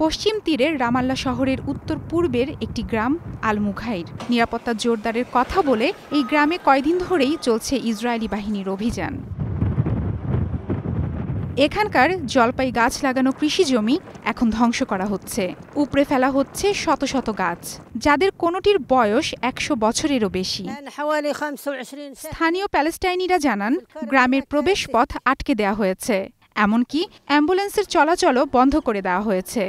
পশ্চিম তীরের রামাল্লা শহরের উত্তর পূর্বের একটি গ্রাম আল মুঘাইর। নিরাপত্তা জোরদারের কথা বলে এই গ্রামে কয়দিন ধরেই চলছে ইসরায়েলি বাহিনীর অভিযান। এখানকার জলপাই গাছ লাগানো কৃষিজমি এখন ধ্বংস করা হচ্ছে। উপড়ে ফেলা হচ্ছে শত শত গাছ, যাদের কোনোটির বয়স ১০০ বছরেরও বেশি। স্থানীয় প্যালেস্টাইনিরা জানান, গ্রামের প্রবেশপথ আটকে দেওয়া হয়েছে, এমনকি অ্যাম্বুলেন্সের চলাচলও বন্ধ করে দেওয়া হয়েছে।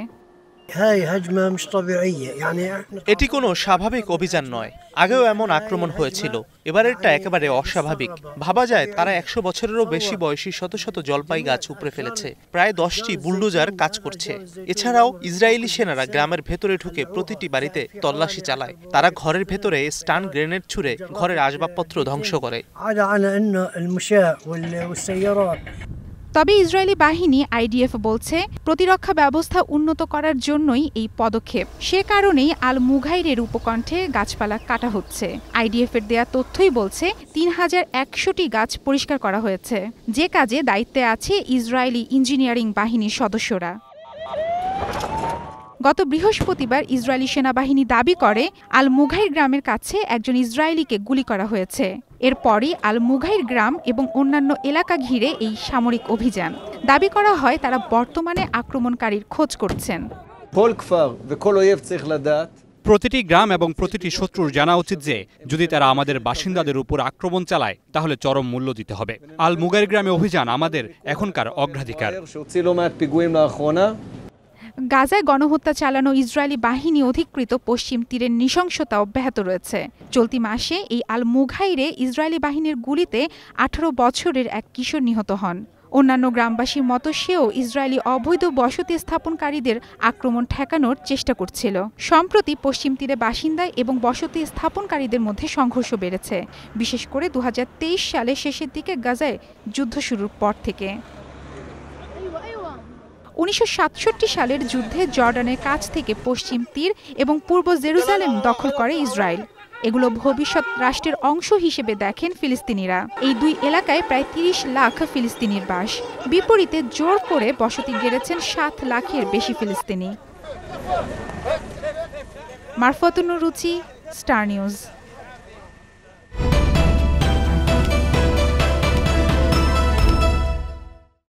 এটি কোনো স্বাভাবিক অভিযান নয়। আগেও এমন আক্রমণ হয়েছিল, এবারেরটা একেবারে অস্বাভাবিক। ভাবা যায় তারা ১০০ বছরেরও বেশি বয়সী শত শত জলপাই গাছ উপড়ে ফেলেছে। প্রায় ১০টি বুলডোজার কাজ করছে। এছাড়াও ইসরায়েলি সেনারা গ্রামের ভেতরে ঢুকে প্রতিটি বাড়িতে তল্লাশি চালায়। তারা ঘরের ভেতরে স্টান গ্রেনেড ছুড়ে ঘরের আসবাবপত্র ধ্বংস করে। তবে ইসরায়েলি বাহিনী আইডিএফ বলছে, প্রতিরক্ষা ব্যবস্থা উন্নত করার জন্যই এই পদক্ষেপ। সে কারণেই আল মুঘাইরের উপকণ্ঠে গাছপালা কাটা হচ্ছে। আইডিএফের দেয়া তথ্যই বলছে ৩১০০টি গাছ পরিষ্কার করা হয়েছে, যে কাজে দায়িত্বে আছে ইসরায়েলি ইঞ্জিনিয়ারিং বাহিনীর সদস্যরা। গত বৃহস্পতিবার ইসরায়েলি সেনাবাহিনী দাবি করে, আল মুঘাইর গ্রামের কাছে একজন ইসরায়েলিকে গুলি করা হয়েছে। এরপরই আল মুঘাইর গ্রাম এবং অন্যান্য এলাকা ঘিরে এই সামরিক অভিযান। দাবি করা হয় তারা বর্তমানে আক্রমণকারীর খোঁজ করছেন। প্রতিটি গ্রাম এবং প্রতিটি শত্রুর জানা উচিত যে যদি তারা আমাদের বাসিন্দাদের উপর আক্রমণ চালায়, তাহলে চরম মূল্য দিতে হবে। আল মুঘাইর গ্রামে অভিযান আমাদের এখনকার অগ্রাধিকার। গাজায় গণহত্যা চালানো ইসরায়েলি বাহিনী অধিকৃত পশ্চিম তীরের নৃশংসতা অব্যাহত রয়েছে। চলতি মাসে এই আল মুঘাইরে ইসরায়েলি বাহিনীর গুলিতে ১৮ বছরের এক কিশোর নিহত হন। অন্যান্য গ্রামবাসীর মতো সেও ইসরায়েলি অবৈধ বসতি স্থাপনকারীদের আক্রমণ ঠেকানোর চেষ্টা করছিল। সম্প্রতি পশ্চিম তীরে বাসিন্দা এবং বসতি স্থাপনকারীদের মধ্যে সংঘর্ষ বেড়েছে, বিশেষ করে ২০২৩ সালের শেষের দিকে গাজায় যুদ্ধ শুরুর পর থেকে। ১৯৬৭ সালের যুদ্ধে জর্ডানের কাছ থেকে পশ্চিম তীর এবং পূর্ব জেরুজালেম দখল করে ইসরায়েল। এগুলো ভবিষ্যৎ রাষ্ট্রের অংশ হিসেবে দেখেন ফিলিস্তিনিরা। এই দুই এলাকায় প্রায় ৩০ লাখ ফিলিস্তিনির বাস। বিপরীতে জোর করে বসতি গেড়েছেন ৭ লাখের বেশি ফিলিস্তিনি। মারফতুন রুচি, স্টার নিউজ।